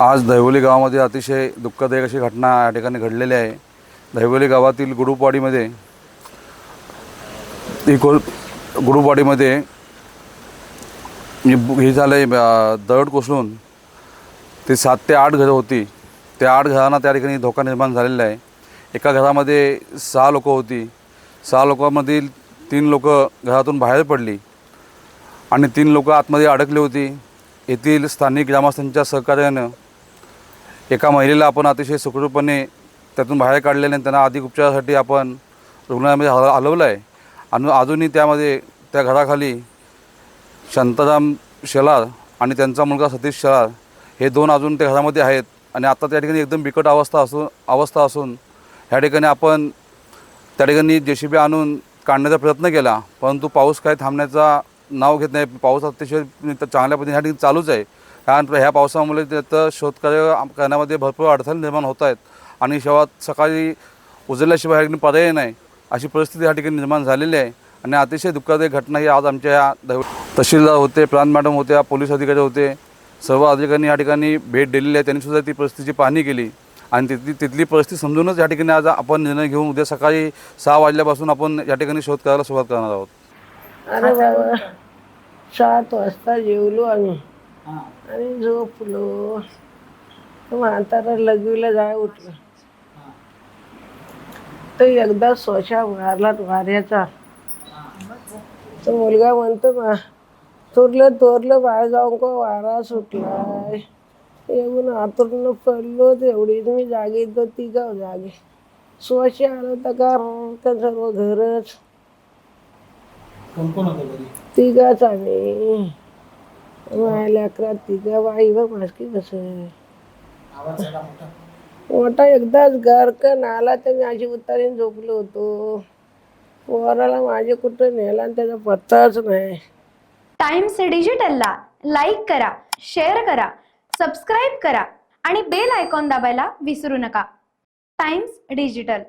आज दहिवली गावामध्ये अतिशय दुःखदायक अशी घटना या ठिकाणी घडलेली आहे। दहिवली गावातील गुरुपवाडीमध्ये गुरुपवाडीमध्ये हे झालं आहे, दगड कोसळून ते 7 ते 8 घरं होती। त्या 8 घरांना त्या ठिकाणी धोका निर्माण झालेला आहे। एका घरामध्ये 6 लोकं होती। 6 लोकांमधील 3 लोकं घरातून बाहेर पडली आणि 3 लोकं आतमध्ये अडकली होती। येथील स्थानिक ग्रामस्थांच्या सहकार्यानं एका महिलेला आपण अतिशय सुखरूपपणे त्यातून बाहेर काढलेले आणि त्यांना अधिक उपचारासाठी आपण रुग्णालयामध्ये हलवलं आहे। आणि अजूनही त्यामध्ये त्या घराखाली शांताराम शेलार आणि त्यांचा मुलगा सतीश शेलार हे 2 अजून त्या घरामध्ये आहेत। आणि आता त्या ठिकाणी एकदम बिकट अवस्था असून ह्या ठिकाणी आपण त्या ठिकाणी JCB आणून काढण्याचा प्रयत्न केला, परंतु पाऊस काय थांबण्याचा नाव घेत नाही। पाऊस अतिशय चांगल्या पद्धतीने ह्या ठिकाणी चालूच आहे। कारण ह्या पावसामुळे त्याचं शोधकार्य करण्यामध्ये भरपूर अडथळे निर्माण होत आहेत आणि सकाळी उजळल्याशिवाय पर्याय नाही अशी परिस्थिती या ठिकाणी निर्माण झालेली आहे। आणि अतिशय दुःखदायक घटना ही आज आमच्या या तहसीलदार होते, प्रांत मॅडम होत्या, पोलीस अधिकारी होते, सर्व अधिकाऱ्यांनी या ठिकाणी भेट दिलेली आहे। त्यांनीसुद्धा ती परिस्थितीची पाहणी केली आणि तिथली परिस्थिती समजूनच या ठिकाणी आज आपण निर्णय घेऊन उद्या सकाळी 6 वाजल्यापासून आपण या ठिकाणी शोध करायला सुरुवात करणार आहोत। अरे बाबा 7 वाजता जेवलो आम्ही आणि झोपलो। म्हातारा लगवीला जाय उठलं तर एकदा सोशा मारला वाऱ्याचा। तो मुलगा म्हणतो थोरलं बाहेर जाऊन का वारा सुटलाय। येऊन आतून पडलो तेवढीच मी जागी तो तिघा जागे सोशा आलो तर सर्व घरच तिघाच आम्ही माझ्या लेकरात तिघा बाई व मास्की कसं मोठा एकदाच गरकन आला तर मी अशी उतारीन झोपलो होतो। पोराला माझे कुठं नेला आणि त्याचा पत्ताच नाही। टाइम्स डिजिटलला लाईक करा, शेअर करा, सबस्क्राईब करा आणि बेल आयकॉन दाबायला विसरू नका। Times digital.